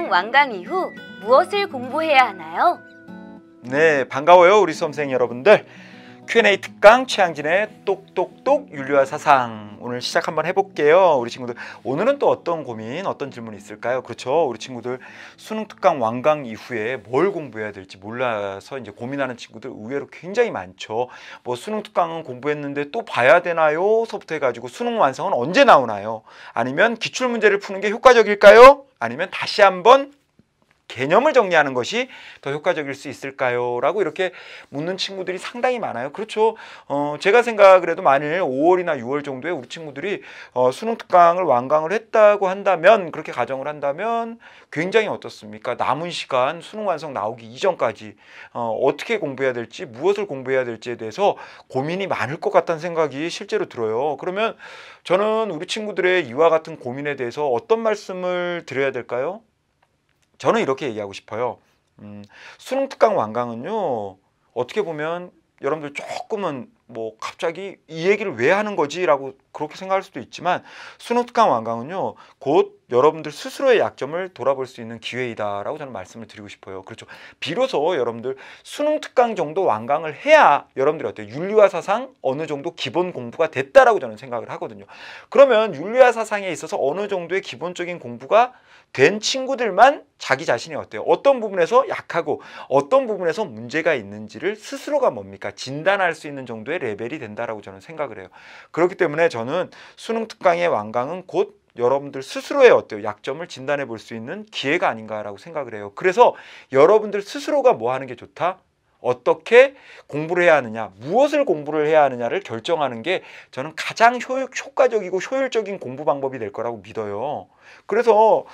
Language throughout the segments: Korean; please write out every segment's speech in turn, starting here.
특강 완강 이후 무엇을 공부해야 하나요? 네, 반가워요 우리 수험생 여러분들. Q&A 특강 최양진의 똑똑똑 윤리와 사상 오늘 시작 한번 해볼게요. 우리 친구들 오늘은 또 어떤 고민, 어떤 질문이 있을까요? 그렇죠, 우리 친구들 수능 특강 완강 이후에 뭘 공부해야 될지 몰라서 이제 고민하는 친구들 의외로 굉장히 많죠. 뭐 수능 특강은 공부했는데 또 봐야 되나요? 서부터 해가지고 수능 완성은 언제 나오나요? 아니면 기출문제를 푸는 게 효과적일까요? 아니면 다시 한번 개념을 정리하는 것이 더 효과적일 수 있을까요? 라고 이렇게 묻는 친구들이 상당히 많아요. 그렇죠. 제가 생각을 해도 만일 5월이나 6월 정도에 우리 친구들이 수능 특강을 완강을 했다고 한다면, 그렇게 가정을 한다면 굉장히 어떻습니까? 남은 시간 수능 완성 나오기 이전까지 어떻게 공부해야 될지, 무엇을 공부해야 될지에 대해서 고민이 많을 것 같다는 생각이 실제로 들어요. 그러면 저는 우리 친구들의 이와 같은 고민에 대해서 어떤 말씀을 드려야 될까요? 저는 이렇게 얘기하고 싶어요. 수능 특강 완강은요, 어떻게 보면 여러분들 조금은 뭐 갑자기 이 얘기를 왜 하는 거지? 라고 그렇게 생각할 수도 있지만, 수능 특강 완강은요 곧 여러분들 스스로의 약점을 돌아볼 수 있는 기회이다 라고 저는 말씀을 드리고 싶어요. 그렇죠. 비로소 여러분들 수능 특강 정도 완강을 해야 여러분들이 어때요? 윤리와 사상 어느 정도 기본 공부가 됐다라고 저는 생각을 하거든요. 그러면 윤리와 사상에 있어서 어느 정도의 기본적인 공부가 된 친구들만 자기 자신이 어때요? 어떤 부분에서 약하고 어떤 부분에서 문제가 있는지를 스스로가 뭡니까? 진단할 수 있는 정도의 레벨이 된다라고 저는 생각을 해요. 그렇기 때문에 저는 수능 특강의 완강은 곧 여러분들 스스로의 어때요? 약점을 진단해 볼 수 있는 기회가 아닌가라고 생각을 해요. 그래서 여러분들 스스로가 뭐 하는 게 좋다? 어떻게 공부를 해야 하느냐, 무엇을 공부를 해야 하느냐를 결정하는 게 저는 가장 효과적이고 효율적인 공부 방법이 될 거라고 믿어요. 그래서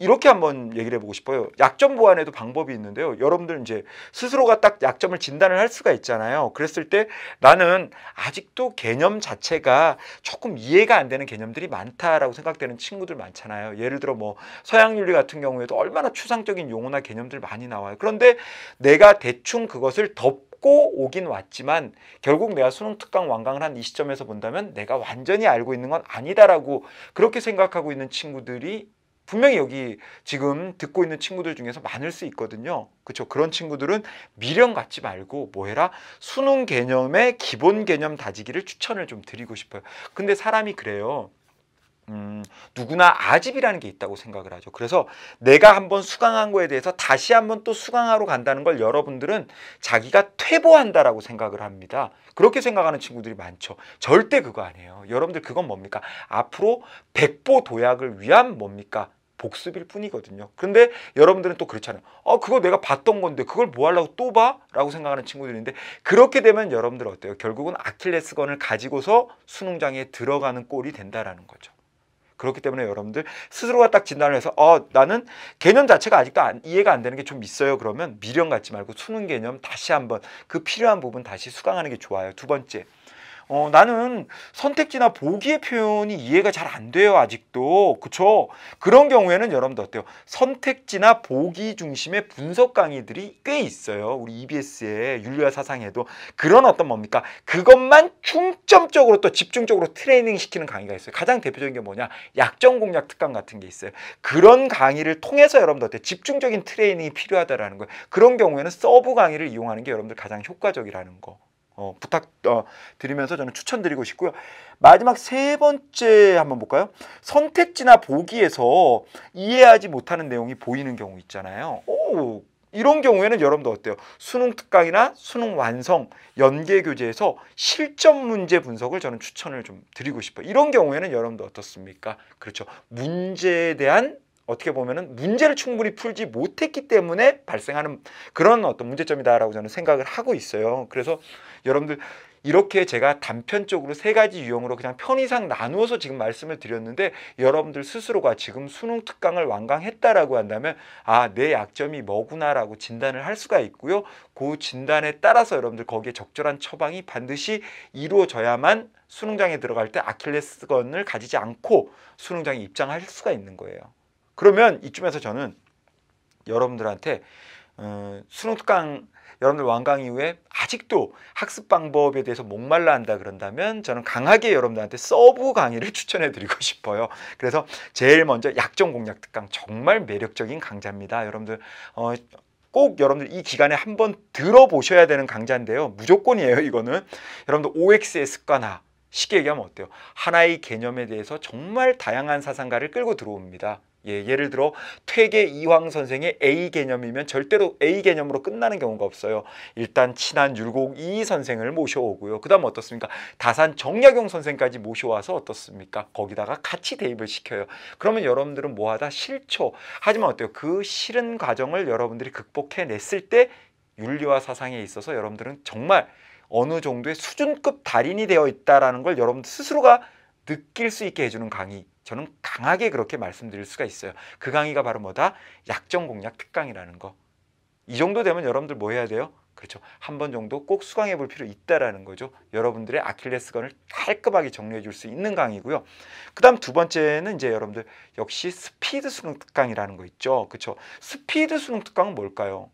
이렇게 한번 얘기를 해보고 싶어요. 약점 보완에도 방법이 있는데요. 여러분들 이제 스스로가 딱 약점을 진단을 할 수가 있잖아요. 그랬을 때 나는 아직도 개념 자체가 조금 이해가 안 되는 개념들이 많다라고 생각되는 친구들 많잖아요. 예를 들어 뭐 서양윤리 같은 경우에도 얼마나 추상적인 용어나 개념들 많이 나와요. 그런데 내가 대충 그것을 덮고 오긴 왔지만 결국 내가 수능 특강 완강을 한 이 시점에서 본다면 내가 완전히 알고 있는 건 아니다라고 그렇게 생각하고 있는 친구들이 분명히 여기 지금 듣고 있는 친구들 중에서 많을 수 있거든요. 그렇죠? 그런 친구들은 미련 갖지 말고 뭐 해라? 수능 개념의 기본 개념 다지기를 추천을 좀 드리고 싶어요. 근데 사람이 그래요. 누구나 아집이라는 게 있다고 생각을 하죠. 그래서 내가 한번 수강한 거에 대해서 다시 한번 또 수강하러 간다는 걸 여러분들은 자기가 퇴보한다라고 생각을 합니다. 그렇게 생각하는 친구들이 많죠. 절대 그거 아니에요. 여러분들 그건 뭡니까? 앞으로 백보도약을 위한 뭡니까? 복습일 뿐이거든요. 그런데 여러분들은 또 그렇잖아요. 그거 내가 봤던 건데 그걸 뭐 하려고 또 봐? 라고 생각하는 친구들인데, 그렇게 되면 여러분들 어때요? 결국은 아킬레스건을 가지고서 수능장에 들어가는 꼴이 된다라는 거죠. 그렇기 때문에 여러분들 스스로가 딱 진단을 해서 나는 개념 자체가 아직도 이해가 안 되는 게 좀 있어요. 그러면 미련 갖지 말고 수능 개념 다시 한번 그 필요한 부분 다시 수강하는 게 좋아요. 두 번째, 나는 선택지나 보기의 표현이 이해가 잘 안 돼요. 아직도. 그쵸? 그런 경우에는 여러분들 어때요? 선택지나 보기 중심의 분석 강의들이 꽤 있어요. 우리 EBS의 윤리와 사상에도 그런 어떤 뭡니까? 그것만 중점적으로 또 집중적으로 트레이닝 시키는 강의가 있어요. 가장 대표적인 게 뭐냐? 약점 공략 특강 같은 게 있어요. 그런 강의를 통해서 여러분들 어때요? 집중적인 트레이닝이 필요하다라는 거예요. 그런 경우에는 서브 강의를 이용하는 게 여러분들 가장 효과적이라는 거. 부탁 드리면서 저는 추천드리고 싶고요. 마지막 세 번째 한번 볼까요? 선택지나 보기에서 이해하지 못하는 내용이 보이는 경우 있잖아요. 이런 경우에는 여러분들 어때요? 수능 특강이나 수능 완성 연계 교재에서 실전 문제 분석을 저는 추천을 좀 드리고 싶어요. 이런 경우에는 여러분들 어떻습니까? 그렇죠. 문제에 대한 어떻게 보면은 문제를 충분히 풀지 못했기 때문에 발생하는 그런 어떤 문제점이다라고 저는 생각을 하고 있어요. 그래서 여러분들 이렇게 제가 단편적으로 세 가지 유형으로 그냥 편의상 나누어서 지금 말씀을 드렸는데, 여러분들 스스로가 지금 수능 특강을 완강했다라고 한다면 내 약점이 뭐구나라고 진단을 할 수가 있고요. 그 진단에 따라서 여러분들 거기에 적절한 처방이 반드시 이루어져야만 수능장에 들어갈 때 아킬레스건을 가지지 않고 수능장에 입장할 수가 있는 거예요. 그러면 이쯤에서 저는 여러분들한테 수능 특강 여러분들 완강 이후에 아직도 학습 방법에 대해서 목말라 한다 그런다면 저는 강하게 여러분들한테 서브 강의를 추천해 드리고 싶어요. 그래서 제일 먼저 약정 공략 특강 정말 매력적인 강좌입니다. 여러분들 꼭 여러분들 이 기간에 한번 들어보셔야 되는 강좌인데요. 무조건이에요. 이거는 여러분들 OX의 습관화, 쉽게 얘기하면 어때요? 하나의 개념에 대해서 정말 다양한 사상가를 끌고 들어옵니다. 예를 들어 퇴계 이황 선생의 A 개념이면 절대로 A 개념으로 끝나는 경우가 없어요. 일단 친한 율곡 이 선생을 모셔오고요. 그 다음 어떻습니까? 다산 정약용 선생까지 모셔와서 어떻습니까? 거기다가 같이 대입을 시켜요. 그러면 여러분들은 뭐하다? 실초. 하지만 어때요? 그 싫은 과정을 여러분들이 극복해냈을 때 윤리와 사상에 있어서 여러분들은 정말 어느 정도의 수준급 달인이 되어 있다는 걸 여러분들 스스로가 느낄 수 있게 해주는 강의, 저는 강하게 그렇게 말씀드릴 수가 있어요. 그 강의가 바로 뭐다? 약정 공략 특강이라는 거. 이 정도 되면 여러분들 뭐 해야 돼요? 그렇죠. 한 번 정도 꼭 수강해 볼 필요 있다라는 거죠. 여러분들의 아킬레스건을 깔끔하게 정리해 줄 수 있는 강의고요. 그 다음 두 번째는 이제 여러분들 역시 스피드 수능 특강이라는 거 있죠. 그렇죠. 스피드 수능 특강은 뭘까요?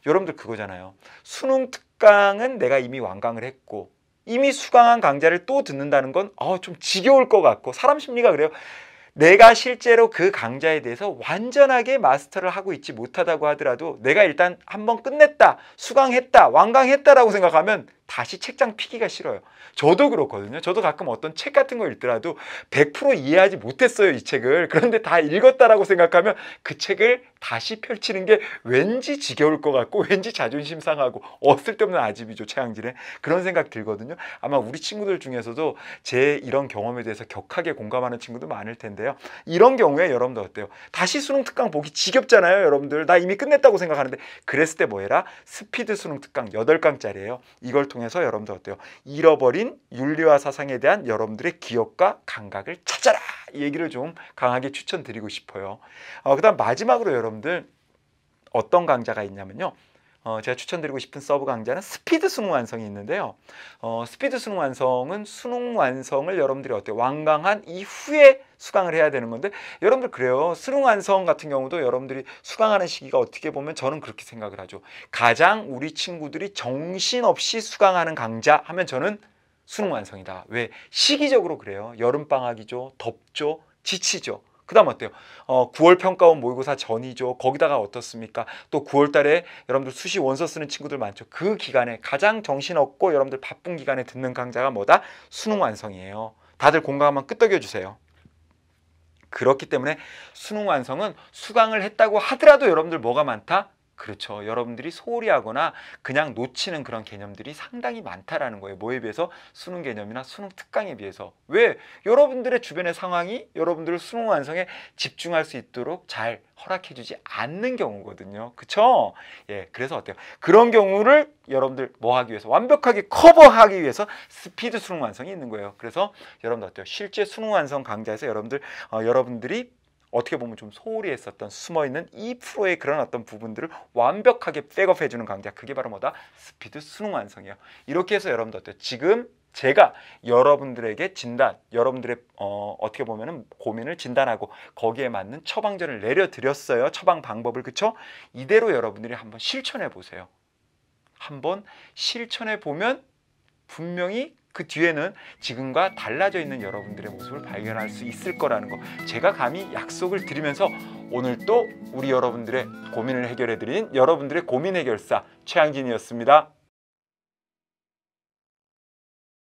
여러분들 그거잖아요. 수능 특강은 내가 이미 완강을 했고 이미 수강한 강좌를 또 듣는다는 건 좀 지겨울 것 같고, 사람 심리가 그래요. 내가 실제로 그 강좌에 대해서 완전하게 마스터를 하고 있지 못하다고 하더라도 내가 일단 한번 끝냈다, 수강했다, 완강했다라고 생각하면 다시 책장 피기가 싫어요. 저도 그렇거든요. 저도 가끔 어떤 책 같은 거 읽더라도 100% 이해하지 못했어요, 이 책을. 그런데 다 읽었다라고 생각하면 그 책을 다시 펼치는 게 왠지 지겨울 것 같고 왠지 자존심 상하고 쓸데없는 아집이죠, 최양진의. 그런 생각 들거든요. 아마 우리 친구들 중에서도 제 이런 경험에 대해서 격하게 공감하는 친구도 많을 텐데요. 이런 경우에 여러분들 어때요? 다시 수능 특강 보기 지겹잖아요, 여러분들. 나 이미 끝냈다고 생각하는데. 그랬을 때 뭐 해라? 스피드 수능 특강 8강짜리예요. 이걸 통해서 여러분들 어때요? 잃어버린 윤리와 사상에 대한 여러분들의 기억과 감각을 찾아라! 이 얘기를 좀 강하게 추천드리고 싶어요. 그 다음 마지막으로 여러분들 어떤 강좌가 있냐면요. 제가 추천드리고 싶은 서브 강좌는 스피드 수능 완성이 있는데요. 스피드 수능 완성은 수능 완성을 여러분들이 어때요? 완강한 이후에 수강을 해야 되는 건데, 여러분들 그래요. 수능 완성 같은 경우도 여러분들이 수강하는 시기가 어떻게 보면 저는 그렇게 생각을 하죠. 가장 우리 친구들이 정신없이 수강하는 강좌 하면 저는 수능 완성이다. 왜? 시기적으로 그래요. 여름방학이죠. 덥죠. 지치죠. 그 다음 어때요? 9월 평가원 모의고사 전이죠. 거기다가 어떻습니까? 또 9월 달에 여러분들 수시 원서 쓰는 친구들 많죠. 그 기간에 가장 정신없고 여러분들 바쁜 기간에 듣는 강좌가 뭐다? 수능 완성이에요. 다들 공감하면 끄떡여 주세요. 그렇기 때문에 수능 완성은 수강을 했다고 하더라도 여러분들 뭐가 많다? 그렇죠. 여러분들이 소홀히 하거나 그냥 놓치는 그런 개념들이 상당히 많다라는 거예요. 뭐에 비해서? 수능 개념이나 수능 특강에 비해서. 왜? 여러분들의 주변의 상황이 여러분들을 수능 완성에 집중할 수 있도록 잘 허락해주지 않는 경우거든요. 그쵸? 예, 그래서 어때요? 그런 경우를 여러분들 뭐 하기 위해서? 완벽하게 커버하기 위해서 스피드 수능 완성이 있는 거예요. 그래서 여러분들 어때요? 실제 수능 완성 강좌에서 여러분들이 어떻게 보면 좀 소홀히 했었던 숨어있는 2%의 그런 어떤 부분들을 완벽하게 백업해주는 강좌, 그게 바로 뭐다? 스피드 수능 완성이에요. 이렇게 해서 여러분들 어때요? 지금 제가 여러분들에게 진단, 여러분들의 어떻게 보면은 고민을 진단하고 거기에 맞는 처방전을 내려드렸어요. 처방 방법을. 그쵸? 이대로 여러분들이 한번 실천해 보세요. 한번 실천해 보면 분명히 그 뒤에는 지금과 달라져 있는 여러분들의 모습을 발견할 수 있을 거라는 거, 제가 감히 약속을 드리면서 오늘 또 우리 여러분들의 고민을 해결해 드린 여러분들의 고민 해결사 최양진이었습니다.